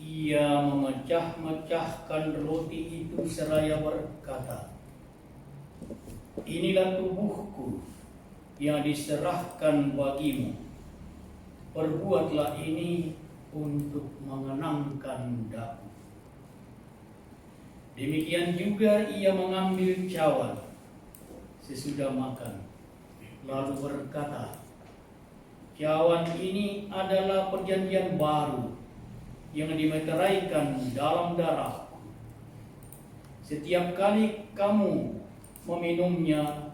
Ia memecah-mecahkan roti itu seraya berkata, "Inilah tubuhku yang diserahkan bagimu. Perbuatlah ini untuk mengenangkan daku." Demikian juga ia mengambil cawan sesudah makan, lalu berkata, "Cawan ini adalah perjanjian baru yang dimeteraikan dalam darahku. Setiap kali kamu meminumnya,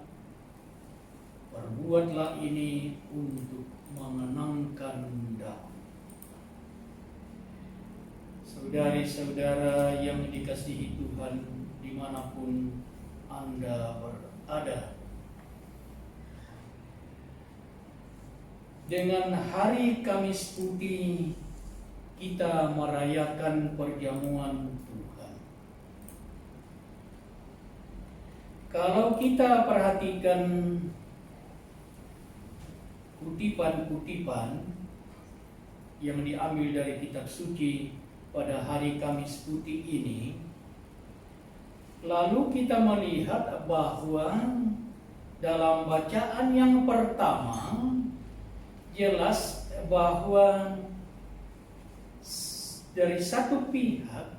perbuatlah ini untuk mengenangkan daku." Saudari-saudara yang dikasihi Tuhan dimanapun Anda berada, dengan hari Kamis Putih kita merayakan perjamuan Tuhan. Kalau kita perhatikan kutipan-kutipan yang diambil dari kitab suci pada hari Kamis Putih ini, lalu kita melihat bahwa dalam bacaan yang pertama jelas bahwa dari satu pihak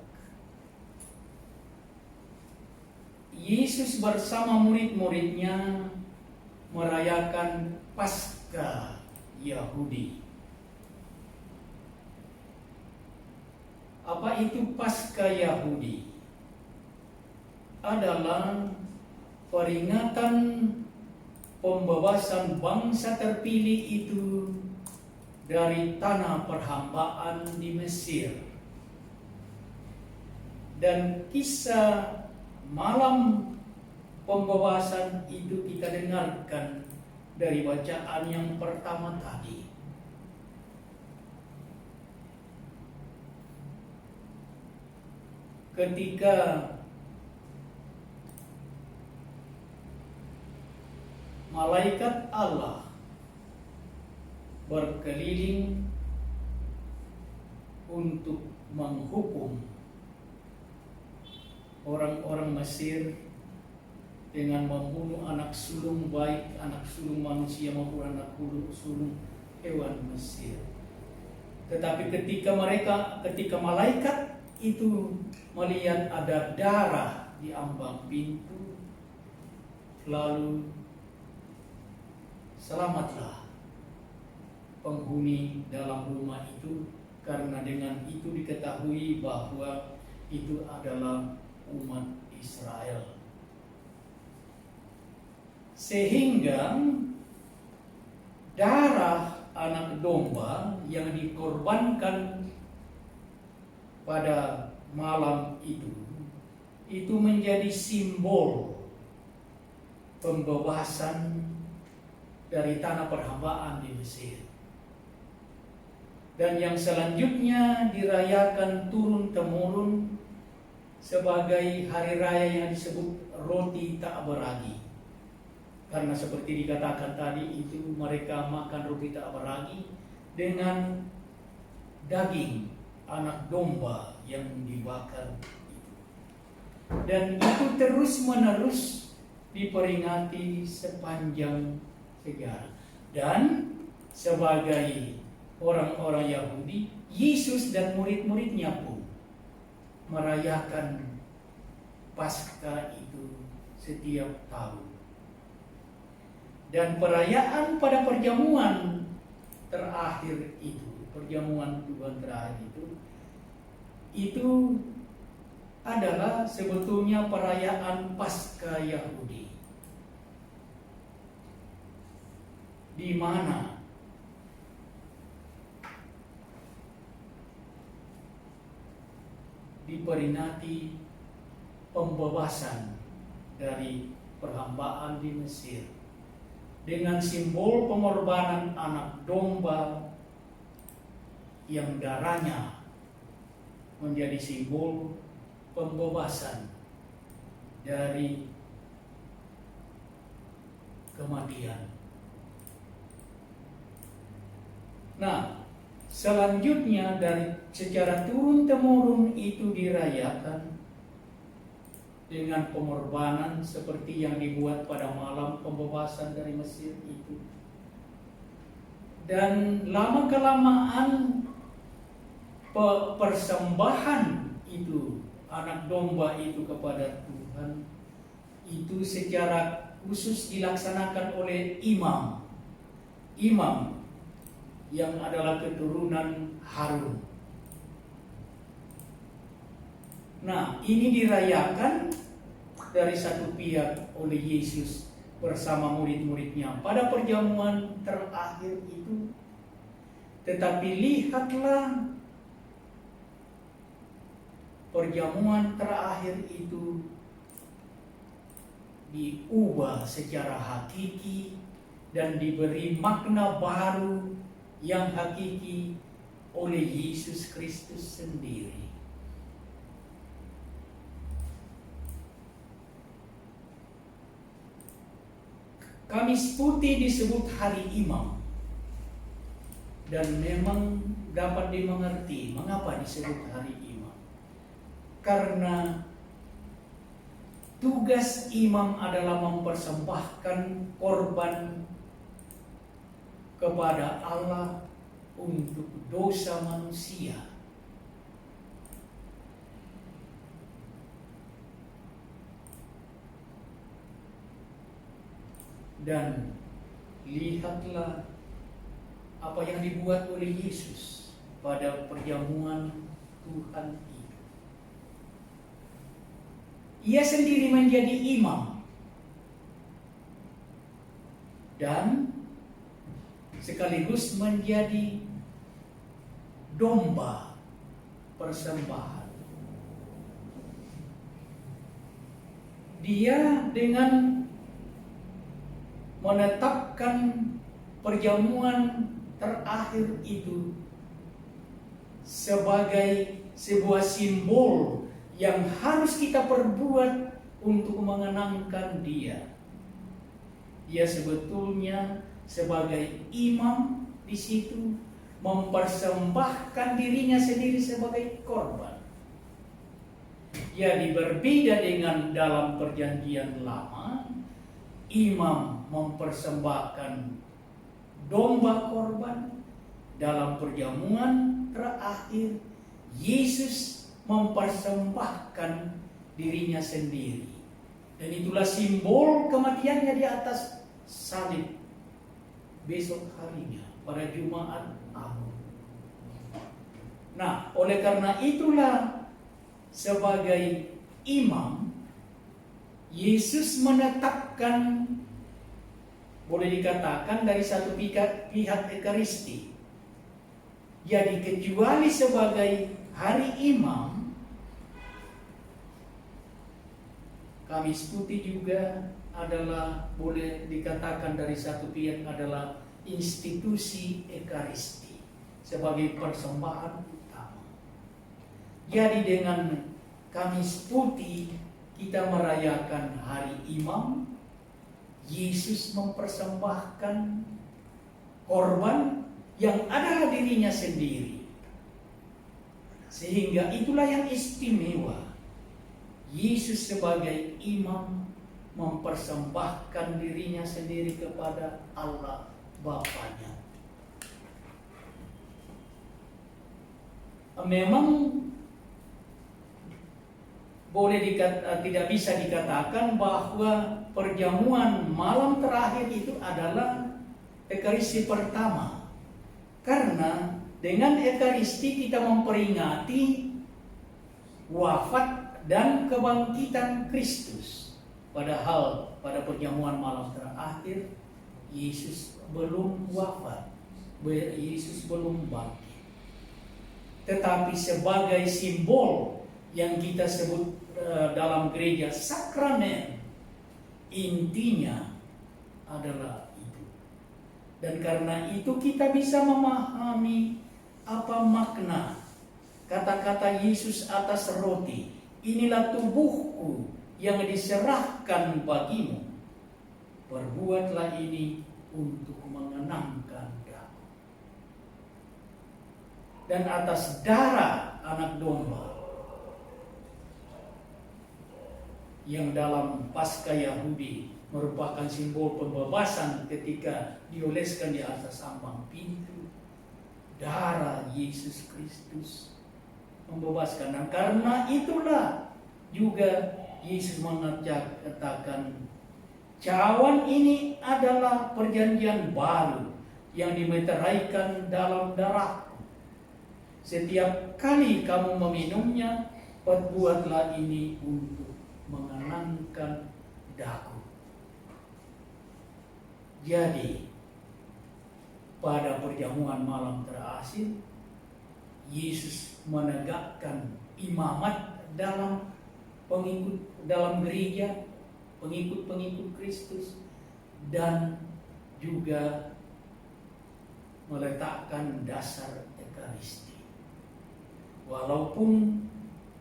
Yesus bersama murid-muridnya merayakan Paskah Yahudi. Apa itu Paskah Yahudi? Adalah peringatan pembebasan bangsa terpilih itu dari tanah perhambaan di Mesir. Dan kisah malam pembebasan itu kita dengarkan dari bacaan yang pertama tadi. Ketika malaikat Allah berkeliling untuk menghukum orang-orang Mesir dengan membunuh anak sulung, baik anak sulung manusia maupun anak sulung hewan Mesir. Tetapi ketika malaikat itu melihat ada darah di ambang pintu, lalu selamatlah penghuni dalam rumah itu, karena dengan itu diketahui bahwa itu adalah umat Israel. Sehingga darah anak domba yang dikorbankan pada malam itu menjadi simbol pembebasan dari tanah perhambaan di Mesir. Dan yang selanjutnya dirayakan turun-temurun sebagai hari raya yang disebut roti tak beragi. Karena seperti dikatakan tadi itu mereka makan roti tak beragi dengan daging anak domba yang dibakar itu. Dan itu terus-menerus diperingati sepanjang sejarah. Dan sebagai orang-orang Yahudi, Yesus dan murid-muridnya pun merayakan Paskah itu setiap tahun. Dan perayaan pada perjamuan terakhir itu, perjamuan Tuhan terakhir itu adalah sebetulnya perayaan Paskah Yahudi, di mana diperingati pembebasan dari perhambaan di Mesir dengan simbol pengorbanan anak domba yang darahnya menjadi simbol pembebasan dari kematian. Nah, Selanjutnya dari secara turun-temurun itu dirayakan dengan pengorbanan seperti yang dibuat pada malam pembebasan dari Mesir itu. Dan lama-kelamaan persembahan itu, anak domba itu kepada Tuhan, itu secara khusus dilaksanakan oleh imam yang adalah keturunan Harun. Nah, ini dirayakan dari satu pihak oleh Yesus bersama murid-muridnya pada perjamuan terakhir itu. Tetapi lihatlah, perjamuan terakhir itu diubah secara hakiki dan diberi makna baru yang hakiki oleh Yesus Kristus sendiri. Kamis Putih disebut Hari Imam, dan memang dapat dimengerti mengapa disebut Hari Imam. Karena tugas imam adalah mempersembahkan korban kepada Allah untuk dosa manusia. Dan lihatlah apa yang dibuat oleh Yesus pada perjamuan Tuhan itu. Ia sendiri menjadi imam dan sekaligus menjadi domba persembahan. Dia dengan menetapkan perjamuan terakhir itu sebagai sebuah simbol yang harus kita perbuat untuk mengenangkan Dia. Dia sebetulnya sebagai imam di situ mempersembahkan dirinya sendiri sebagai korban. Jadi berbeda dengan dalam perjanjian lama, imam mempersembahkan domba korban. Dalam perjamuan terakhir, Yesus mempersembahkan dirinya sendiri. Dan itulah simbol kematiannya di atas salib besok harinya pada Jumat Agung. Nah, oleh karena itulah sebagai imam, Yesus menetapkan, boleh dikatakan dari satu pihak Ekaristi. Jadi kecuali sebagai hari imam, Kamis Putih juga adalah boleh dikatakan dari satu pihak adalah institusi Ekaristi sebagai persembahan utama. Jadi dengan Kamis Putih kita merayakan hari imam. Yesus mempersembahkan korban yang adalah dirinya sendiri. Sehingga itulah yang istimewa. Yesus sebagai imam mempersembahkan dirinya sendiri kepada Allah Bapanya. Memang tidak bisa dikatakan bahwa perjamuan malam terakhir itu adalah Ekaristi pertama. Karena dengan Ekaristi kita memperingati wafat dan kebangkitan Kristus. Padahal pada perjamuan malam terakhir Yesus belum wafat, Yesus belum bangkit. Tetapi sebagai simbol yang kita sebut dalam gereja sakramen, intinya adalah itu. Dan karena itu kita bisa memahami apa makna kata-kata Yesus atas roti. Inilah tubuhku yang diserahkan bagimu. Perbuatlah ini untuk mengenangkan aku. dan atas darah anak domba yang dalam Paskah Yahudi merupakan simbol pembebasan ketika dioleskan di atas ambang pintu. Darah Yesus Kristus membebaskan, dan karena itulah juga Yesus mengatakan, cawan ini adalah perjanjian baru yang dimeteraikan dalam darahku. Setiap kali kamu meminumnya, perbuatlah ini untuk mengenangkan daku. Jadi, pada perjamuan malam terakhir, Yesus menegakkan imamat dalam gereja, pengikut Kristus, dan juga meletakkan dasar Ekaristi. Walaupun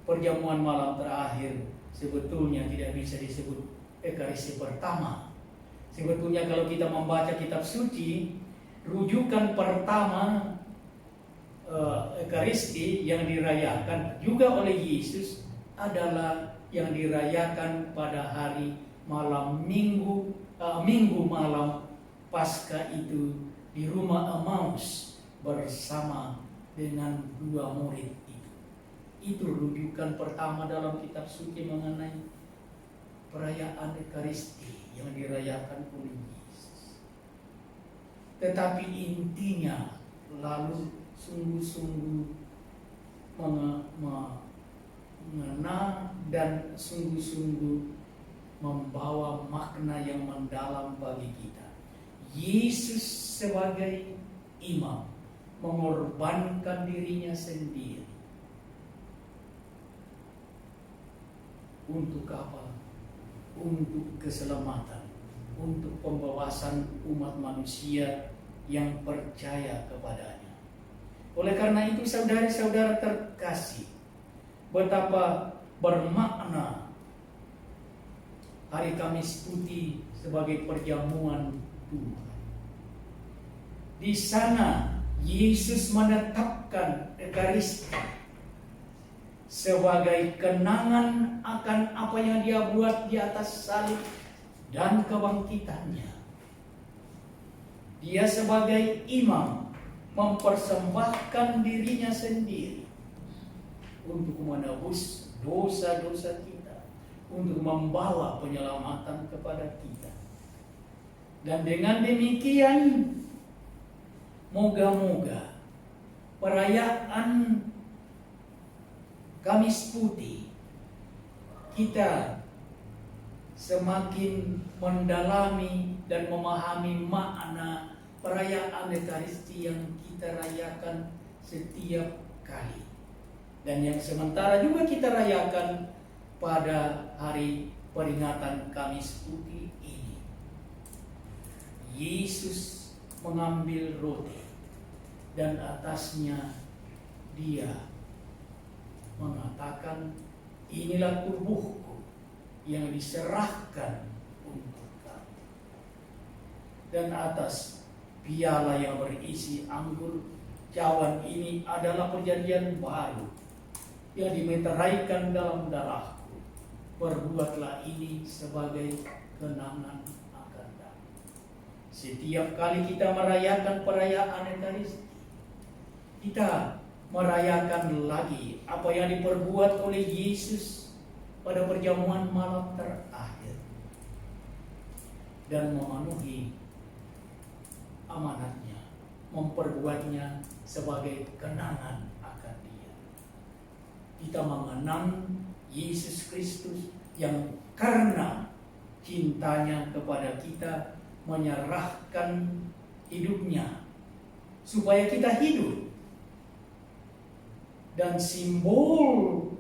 perjamuan malam terakhir sebetulnya tidak bisa disebut Ekaristi pertama. Sebetulnya kalau kita membaca kitab suci, rujukan pertama Ekaristi yang dirayakan juga oleh Yesus adalah yang dirayakan pada hari malam minggu malam Paskah itu di rumah Emmaus bersama dengan 2 murid itu. Itu rujukan pertama dalam kitab suci mengenai perayaan Ekaristi yang dirayakan oleh Yesus. Tetapi intinya lalu sungguh-sungguh mengenang dan sungguh-sungguh membawa makna yang mendalam bagi kita. Yesus sebagai imam mengorbankan dirinya sendiri. Untuk apa? Untuk keselamatan, untuk pembebasan umat manusia yang percaya kepadanya. Oleh karena itu, saudara-saudara terkasih, betapa bermakna hari Kamis Putih sebagai perjamuan Tuhan. Di sana Yesus menetapkan Ekaristi sebagai kenangan akan apa yang Dia buat di atas salib dan kebangkitannya. Dia sebagai imam mempersembahkan dirinya sendiri untuk menebus dosa-dosa kita, untuk membawa penyelamatan kepada kita. Dan dengan demikian, moga-moga perayaan Kamis Putih kita semakin mendalami dan memahami makna perayaan Ekaristi yang kita rayakan setiap kali, dan yang sementara juga kita rayakan pada hari peringatan Kamis Putih ini. Yesus mengambil roti dan atasnya Dia mengatakan, inilah tubuhku yang diserahkan untuk kamu. Dan atas piala yang berisi anggur, cawan ini adalah perjanjian baru yang dimeteraikan dalam darahku. Perbuatlah ini sebagai kenangan akan aku. Setiap kali kita merayakan perayaan Ekaristi, kita merayakan lagi apa yang diperbuat oleh Yesus pada perjamuan malam terakhir, dan memenuhi amanatnya, memperbuatnya sebagai kenangan akan Dia. Kita mengenang Yesus Kristus yang karena cintanya kepada kita menyerahkan hidupnya supaya kita hidup. Dan simbol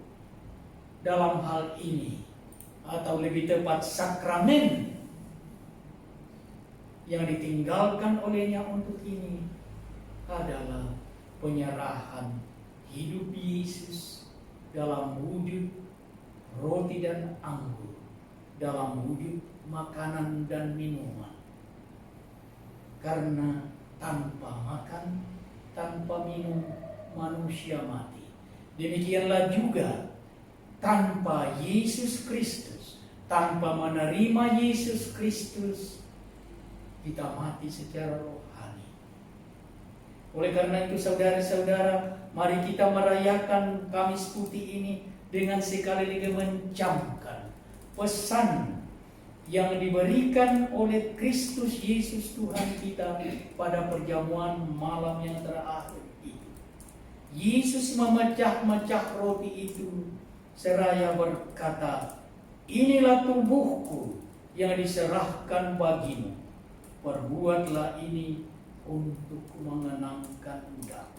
dalam hal ini, atau lebih tepat sakramen yang ditinggalkan olehnya untuk ini, adalah penyerahan hidup Yesus dalam wujud roti dan anggur, dalam wujud makanan dan minuman. Karena tanpa makan, tanpa minum, manusia mati. Demikianlah juga tanpa Yesus Kristus, tanpa menerima Yesus Kristus, kita mati secara rohani. Oleh karena itu saudara-saudara, mari kita merayakan Kamis Putih ini dengan sekali lagi mencamkan pesan yang diberikan oleh Kristus Yesus Tuhan kita pada perjamuan malam yang terakhir itu. Yesus memecah-mecah roti itu seraya berkata, "Inilah tubuhku yang diserahkan bagimu. Perbuatlah ini untuk mengenangkan engkau."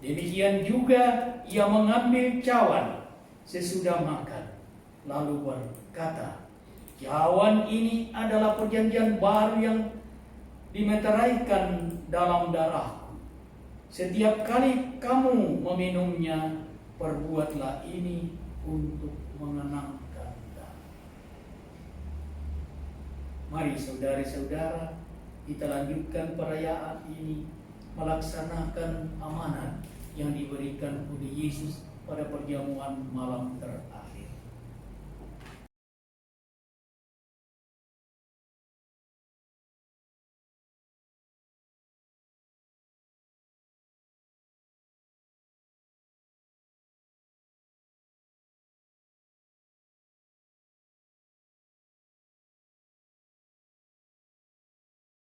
Demikian juga ia mengambil cawan sesudah makan, lalu berkata, "Cawan ini adalah perjanjian baru yang dimeteraikan dalam darahku. Setiap kali kamu meminumnya, perbuatlah ini untuk mengenangkan aku." Mari saudara-saudara, kita lanjutkan perayaan ini melaksanakan amanat yang diberikan oleh Yesus pada perjamuan malam terakhir.